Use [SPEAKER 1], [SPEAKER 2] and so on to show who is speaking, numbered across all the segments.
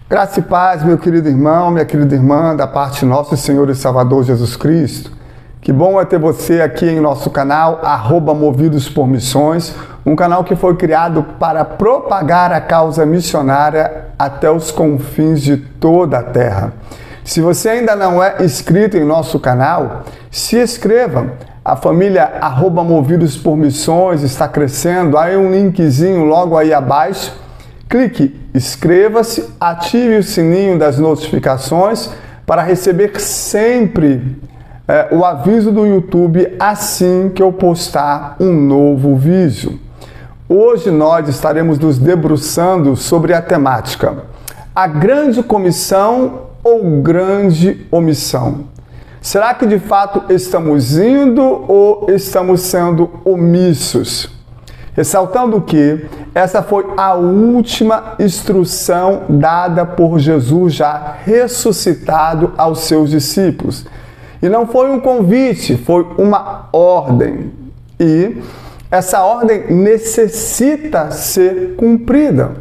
[SPEAKER 1] Graça e paz, meu querido irmão, minha querida irmã, da parte de nosso Senhor e Salvador Jesus Cristo. Que bom é ter você aqui em nosso canal, @Movidos por Missões, um canal que foi criado para propagar a causa missionária até os confins de toda a terra. Se você ainda não é inscrito em nosso canal, se inscreva. A família @Movidos por Missões está crescendo, aí um linkzinho logo aí abaixo. Clique, inscreva-se, ative o sininho das notificações para receber sempre o aviso do YouTube assim que eu postar um novo vídeo. Hoje nós estaremos nos debruçando sobre a temática: a grande comissão ou grande omissão? Será que de fato estamos indo ou estamos sendo omissos? Ressaltando que essa foi a última instrução dada por Jesus já ressuscitado aos seus discípulos. E não foi um convite, foi uma ordem. E essa ordem necessita ser cumprida.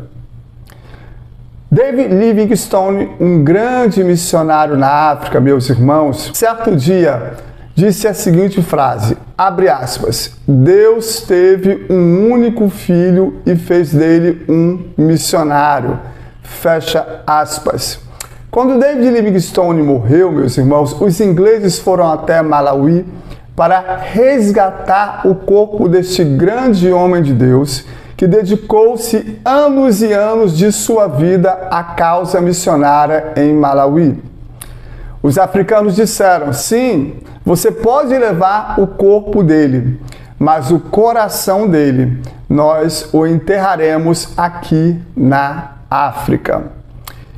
[SPEAKER 1] David Livingstone, um grande missionário na África, meus irmãos, certo dia disse a seguinte frase, abre aspas, Deus teve um único filho e fez dele um missionário, fecha aspas. Quando David Livingstone morreu, meus irmãos, os ingleses foram até Malawi para resgatar o corpo deste grande homem de Deus que dedicou-se anos e anos de sua vida à causa missionária em Malawi. Os africanos disseram, sim, você pode levar o corpo dele, mas o coração dele, nós o enterraremos aqui na África.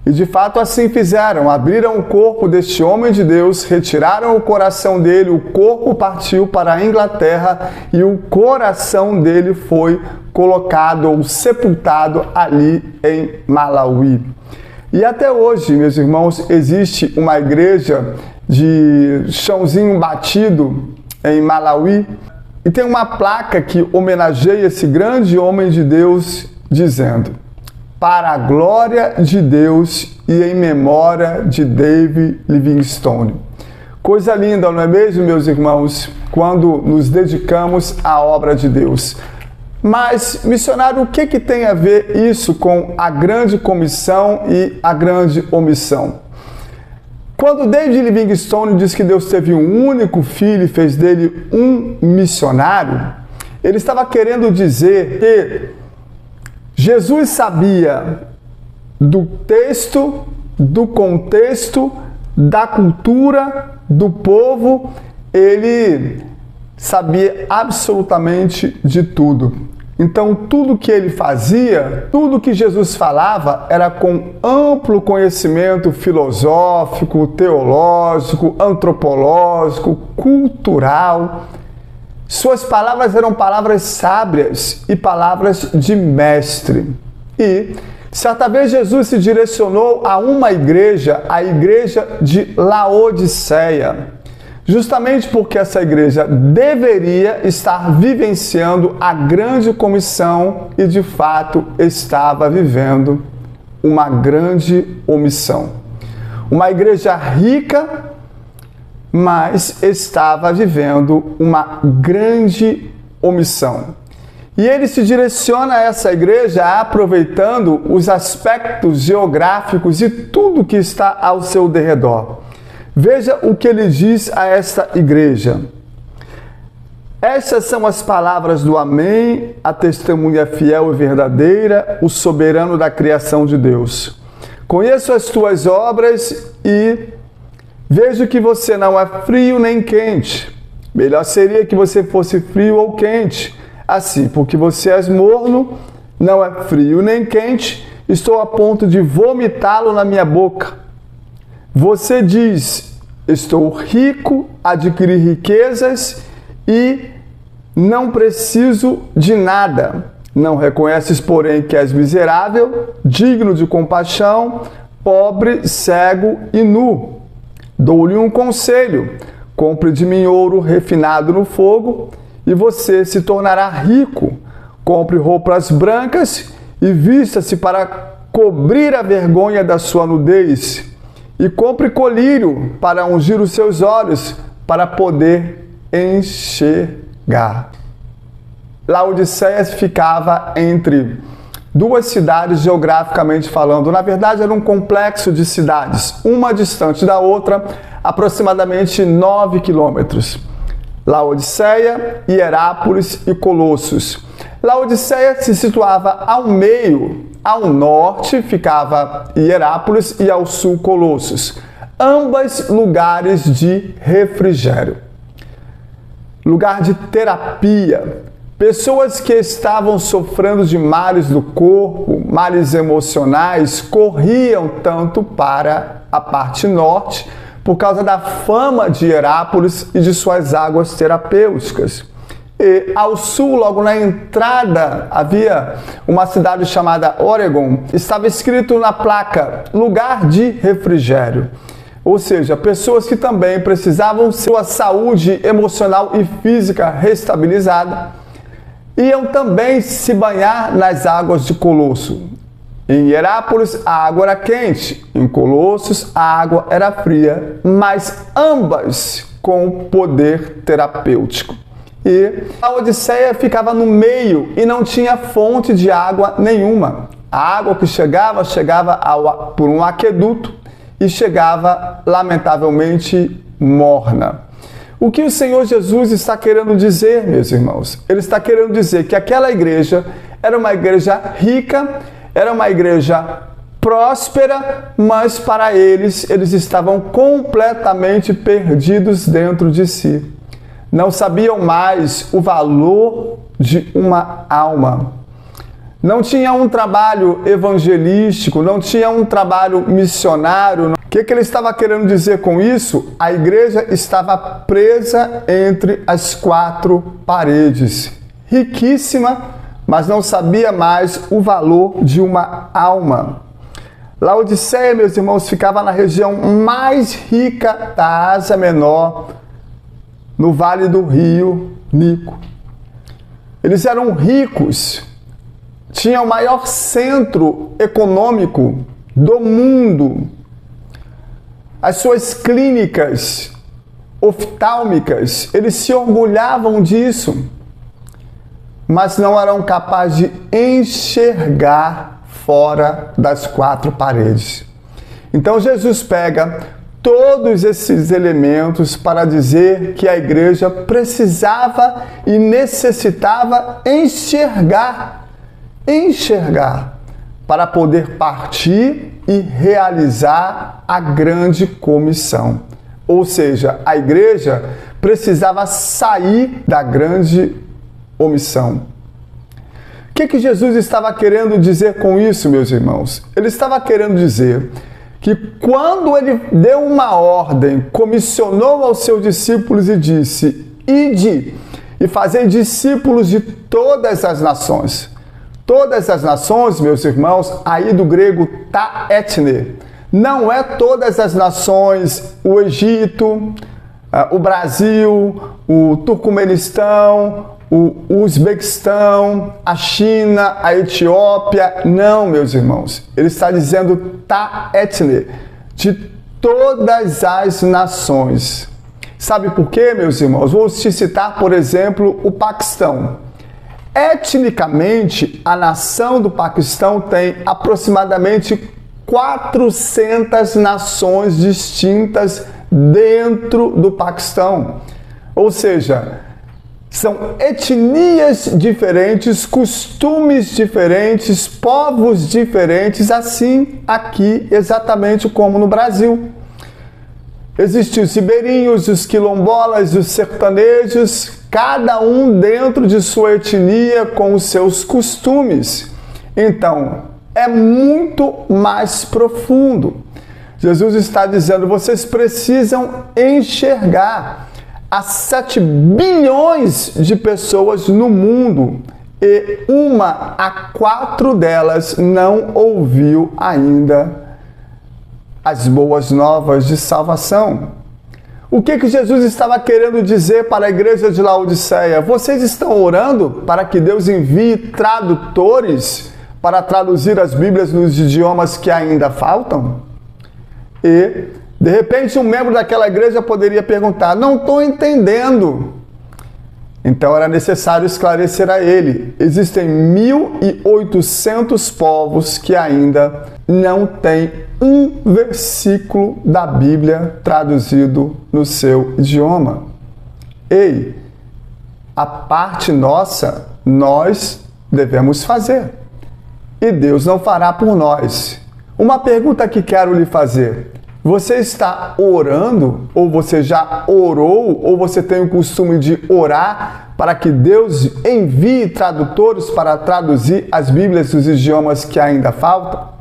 [SPEAKER 1] E de fato assim fizeram, abriram o corpo deste homem de Deus, retiraram o coração dele, o corpo partiu para a Inglaterra e o coração dele foi colocado ou sepultado ali em Malawi. E até hoje, meus irmãos, existe uma igreja de chãozinho batido em Malawi e tem uma placa que homenageia esse grande homem de Deus dizendo: para a glória de Deus e em memória de David Livingstone. Coisa linda, não é mesmo, meus irmãos, quando nos dedicamos à obra de Deus. Mas, missionário, o que tem a ver isso com a grande comissão e a grande omissão? Quando David Livingstone diz que Deus teve um único filho e fez dele um missionário, ele estava querendo dizer que Jesus sabia do texto, do contexto, da cultura, do povo, ele sabia absolutamente de tudo. Então, tudo que ele fazia, tudo que Jesus falava, era com amplo conhecimento filosófico, teológico, antropológico, cultural. Suas palavras eram palavras sábias e palavras de mestre. E, certa vez, Jesus se direcionou a uma igreja, a igreja de Laodiceia. Justamente porque essa igreja deveria estar vivenciando a grande comissão e, de fato, estava vivendo uma grande omissão. Uma igreja rica, mas estava vivendo uma grande omissão. E ele se direciona a essa igreja aproveitando os aspectos geográficos e tudo que está ao seu derredor. Veja o que ele diz a esta igreja. Estas são as palavras do Amém, a testemunha fiel e verdadeira, o soberano da criação de Deus. Conheço as tuas obras e vejo que você não é frio nem quente. Melhor seria que você fosse frio ou quente. Assim, porque você és morno, não é frio nem quente, estou a ponto de vomitá-lo na minha boca. Você diz, estou rico, adquiri riquezas e não preciso de nada. Não reconheces, porém, que és miserável, digno de compaixão, pobre, cego e nu. Dou-lhe um conselho, compre de mim ouro refinado no fogo e você se tornará rico. Compre roupas brancas e vista-se para cobrir a vergonha da sua nudez, e compre colírio para ungir os seus olhos, para poder enxergar. Laodiceia ficava entre duas cidades geograficamente falando. Na verdade, era um complexo de cidades, uma distante da outra, aproximadamente 9 quilômetros. Laodiceia, Hierápolis e Colossos. Laodiceia se situava ao meio, ao norte ficava Hierápolis e ao sul Colossos, ambas lugares de refrigério, lugar de terapia. Pessoas que estavam sofrendo de males do corpo, males emocionais, corriam tanto para a parte norte por causa da fama de Hierápolis e de suas águas terapêuticas. E ao sul, logo na entrada, havia uma cidade chamada Oregon. Estava escrito na placa, lugar de refrigério. Ou seja, pessoas que também precisavam ter sua saúde emocional e física restabilizada, iam também se banhar nas águas de Colosso. Em Hierápolis, a água era quente. Em Colossos, a água era fria, mas ambas com poder terapêutico. E a Odisseia ficava no meio e não tinha fonte de água nenhuma. A água que chegava por um aqueduto e chegava, lamentavelmente, morna. O que o Senhor Jesus está querendo dizer, meus irmãos? Ele está querendo dizer que aquela igreja era uma igreja rica, era uma igreja próspera, mas para eles estavam completamente perdidos dentro de si. Não sabiam mais o valor de uma alma. Não tinha um trabalho evangelístico, não tinha um trabalho missionário. O que ele estava querendo dizer com isso? A igreja estava presa entre as quatro paredes. Riquíssima, mas não sabia mais o valor de uma alma. Laodiceia, meus irmãos, ficava na região mais rica da Ásia Menor, no vale do rio Nico. Eles eram ricos, tinham o maior centro econômico do mundo. As suas clínicas oftálmicas, eles se orgulhavam disso, mas não eram capazes de enxergar fora das quatro paredes. Então Jesus pega todos esses elementos para dizer que a igreja precisava e necessitava enxergar para poder partir e realizar a grande comissão. Ou seja, a igreja precisava sair da grande omissão. O que Jesus estava querendo dizer com isso, meus irmãos? Ele estava querendo dizer que quando ele deu uma ordem, comissionou aos seus discípulos e disse: ide e fazei discípulos de todas as nações. Todas as nações, meus irmãos, aí do grego ta etne, não é todas as nações, o Egito, o Brasil, o Turcomenistão, o Uzbequistão, a China, a Etiópia. Não, meus irmãos. Ele está dizendo ta etne, de todas as nações. Sabe por quê, meus irmãos? Vou te citar, por exemplo, o Paquistão. Etnicamente, a nação do Paquistão tem aproximadamente 400 nações distintas dentro do Paquistão. Ou seja, são etnias diferentes, costumes diferentes, povos diferentes, assim aqui exatamente como no Brasil. Existem os ribeirinhos, os quilombolas, os sertanejos, cada um dentro de sua etnia com os seus costumes. Então, é muito mais profundo. Jesus está dizendo, vocês precisam enxergar. Há 7 bilhões de pessoas no mundo e 1 a 4 delas não ouviu ainda as boas novas de salvação. O que Jesus estava querendo dizer para a igreja de Laodiceia? Vocês estão orando para que Deus envie tradutores para traduzir as Bíblias nos idiomas que ainda faltam? E, de repente, um membro daquela igreja poderia perguntar: não estou entendendo. Então era necessário esclarecer a ele: existem 1.800 povos que ainda não têm um versículo da Bíblia traduzido no seu idioma. Ei, a parte nossa, nós devemos fazer. E Deus não fará por nós. Uma pergunta que quero lhe fazer: você está orando? Ou você já orou? Ou você tem o costume de orar para que Deus envie tradutores para traduzir as Bíblias dos idiomas que ainda faltam?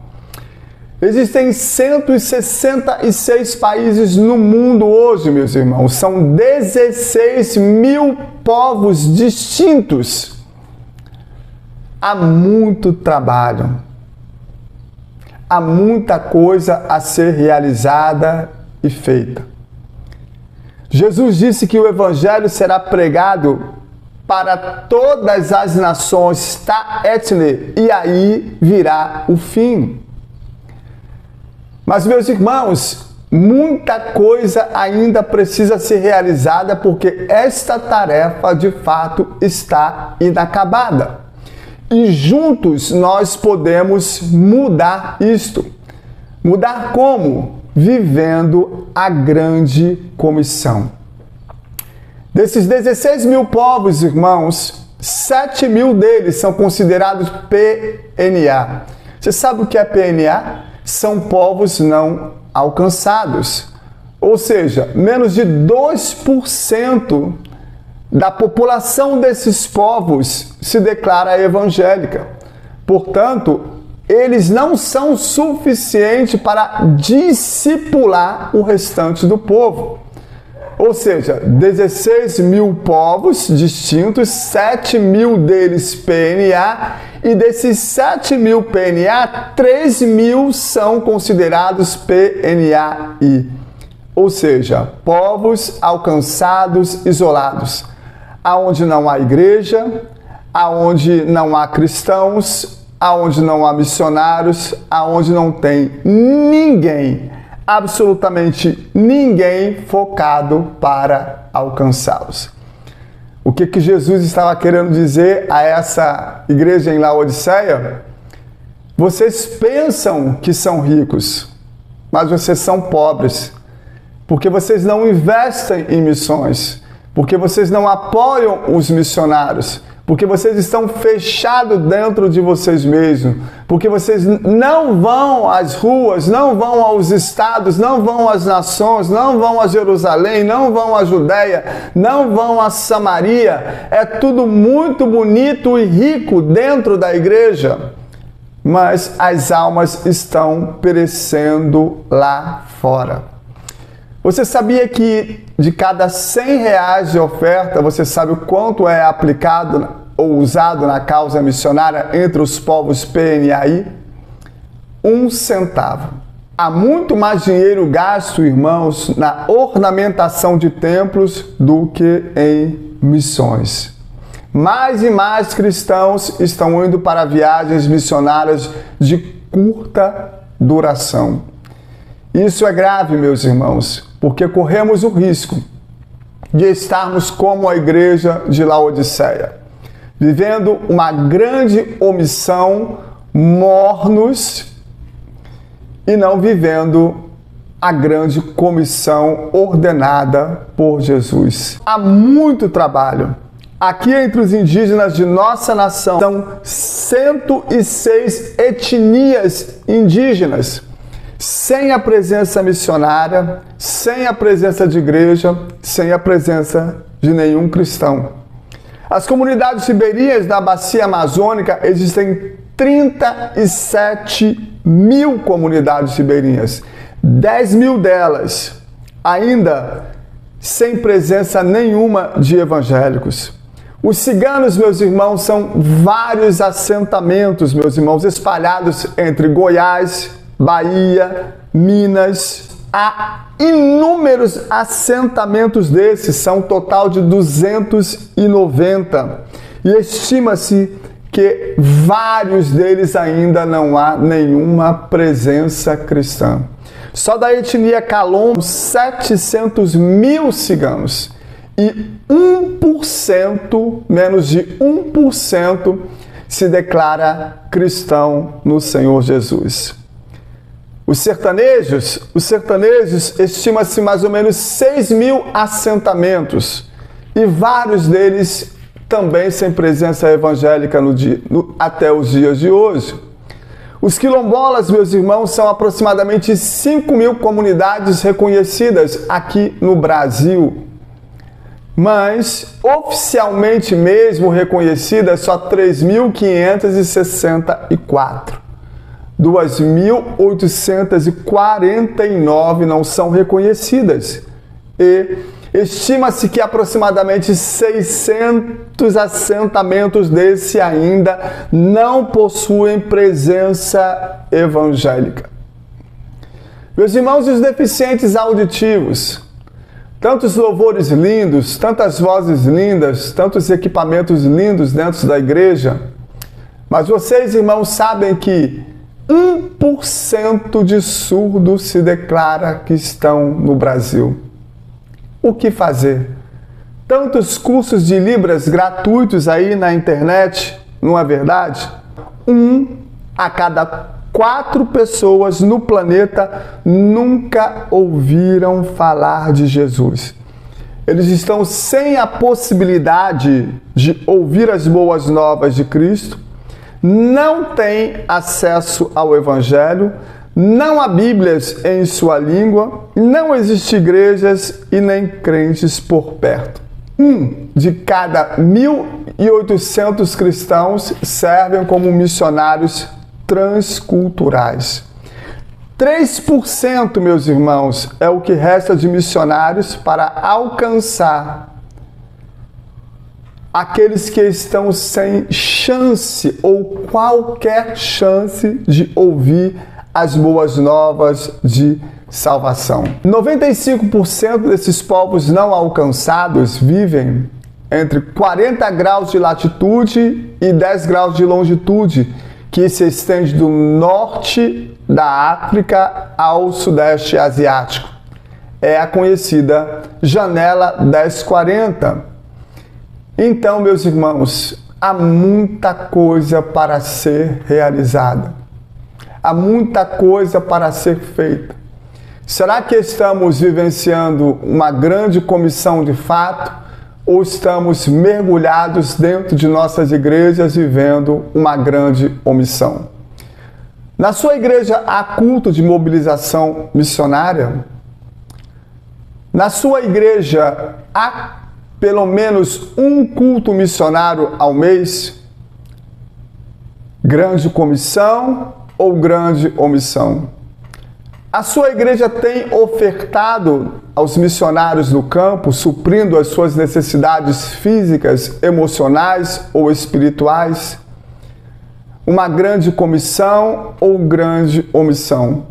[SPEAKER 1] Existem 166 países no mundo hoje, meus irmãos. São 16 mil povos distintos. Há muito trabalho. Há muita coisa a ser realizada e feita. Jesus disse que o Evangelho será pregado para todas as nações, tá, etne, e aí virá o fim. Mas, meus irmãos, muita coisa ainda precisa ser realizada porque esta tarefa, de fato, está inacabada. E juntos nós podemos mudar isto. Mudar como? Vivendo a grande comissão. Desses 16 mil povos, irmãos, 7 mil deles são considerados PNA. Você sabe o que é PNA? São povos não alcançados. Ou seja, menos de 2% da população desses povos se declara evangélica. Portanto, eles não são suficientes para discipular o restante do povo. Ou seja, 16 mil povos distintos, 7 mil deles PNA, e desses 7 mil PNA, 3 mil são considerados PNAI. Ou seja, povos alcançados isolados, aonde não há igreja, aonde não há cristãos, aonde não há missionários, aonde não tem ninguém, absolutamente ninguém focado para alcançá-los. O que Jesus estava querendo dizer a essa igreja em Laodiceia? Vocês pensam que são ricos, mas vocês são pobres, porque vocês não investem em missões, porque vocês não apoiam os missionários, porque vocês estão fechados dentro de vocês mesmos, porque vocês não vão às ruas, não vão aos estados, não vão às nações, não vão a Jerusalém, não vão à Judéia, não vão a Samaria. É tudo muito bonito e rico dentro da igreja, mas as almas estão perecendo lá fora. Você sabia que de cada 100 reais de oferta, você sabe o quanto é aplicado ou usado na causa missionária entre os povos PNAI? 1 centavo. Há muito mais dinheiro gasto, irmãos, na ornamentação de templos do que em missões. Mais e mais cristãos estão indo para viagens missionárias de curta duração. Isso é grave, meus irmãos, porque corremos o risco de estarmos como a igreja de Laodiceia, vivendo uma grande omissão, mornos, e não vivendo a grande comissão ordenada por Jesus. Há muito trabalho. Aqui entre os indígenas de nossa nação, são 106 etnias indígenas, sem a presença missionária, sem a presença de igreja, sem a presença de nenhum cristão. As comunidades ribeirinhas da bacia amazônica, existem 37 mil comunidades ribeirinhas. 10 mil delas ainda sem presença nenhuma de evangélicos. Os ciganos, meus irmãos, são vários assentamentos, meus irmãos, espalhados entre Goiás, Bahia, Minas. Há inúmeros assentamentos desses, são um total de 290. E estima-se que porque vários deles ainda não há nenhuma presença cristã. Só da etnia Calombo, 700 mil ciganos. E 1%, menos de 1%, se declara cristão no Senhor Jesus. Os sertanejos estima-se mais ou menos 6 mil assentamentos e vários deles também sem presença evangélica até os dias de hoje. Os quilombolas, meus irmãos, são aproximadamente 5 mil comunidades reconhecidas aqui no Brasil, mas oficialmente mesmo reconhecidas só 3.564. 2.849 não são reconhecidas e estima-se que aproximadamente 600 assentamentos desse ainda não possuem presença evangélica. Meus irmãos, os deficientes auditivos, tantos louvores lindos, tantas vozes lindas, tantos equipamentos lindos dentro da igreja, mas vocês, irmãos, sabem que 1% de surdos se declara que estão no Brasil. O que fazer? Tantos cursos de Libras gratuitos aí na internet, não é verdade? 1 a cada 4 pessoas no planeta nunca ouviram falar de Jesus. Eles estão sem a possibilidade de ouvir as boas novas de Cristo, não têm acesso ao Evangelho, não há Bíblias em sua língua, não existem igrejas e nem crentes por perto. 1 de cada 1.800 cristãos servem como missionários transculturais. 3%, meus irmãos, é o que resta de missionários para alcançar aqueles que estão sem chance ou qualquer chance de ouvir as boas novas de salvação. 95% desses povos não alcançados vivem entre 40 graus de latitude e 10 graus de longitude, que se estende do norte da África ao sudeste asiático. É a conhecida janela 1040. Então, meus irmãos, há muita coisa para ser realizada. Há muita coisa para ser feita. Será que estamos vivenciando uma grande comissão de fato ou estamos mergulhados dentro de nossas igrejas vivendo uma grande omissão? Na sua igreja há culto de mobilização missionária? Na sua igreja há pelo menos um culto missionário ao mês? Grande comissão ou grande omissão? A sua igreja tem ofertado aos missionários no campo, suprindo as suas necessidades físicas, emocionais ou espirituais? Uma grande comissão ou grande omissão?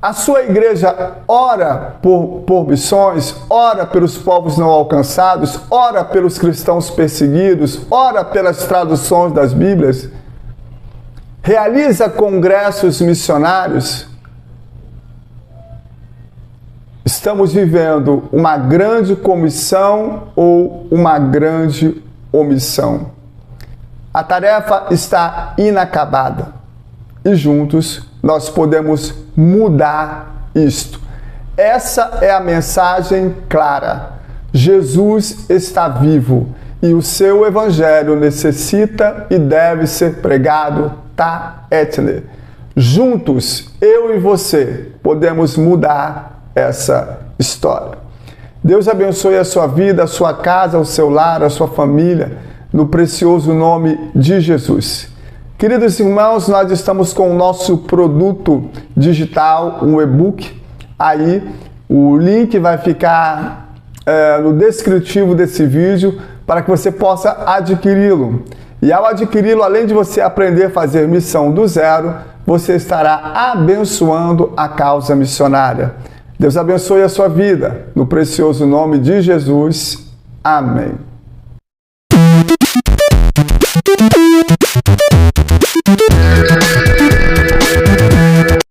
[SPEAKER 1] A sua igreja ora por missões, ora pelos povos não alcançados, ora pelos cristãos perseguidos, ora pelas traduções das Bíblias? Realiza congressos missionários? Estamos vivendo uma grande comissão ou uma grande omissão? A tarefa está inacabada e juntos nós podemos mudar isto. Essa é a mensagem clara. Jesus está vivo e o seu evangelho necessita e deve ser pregado tá etne. Juntos, eu e você, podemos mudar essa história. Deus abençoe a sua vida, a sua casa, o seu lar, a sua família, no precioso nome de Jesus. Queridos irmãos, nós estamos com o nosso produto digital, um e-book. Aí o link vai ficar no descritivo desse vídeo para que você possa adquiri-lo. E ao adquiri-lo, além de você aprender a fazer missão do zero, você estará abençoando a causa missionária. Deus abençoe a sua vida, no precioso nome de Jesus. Amém.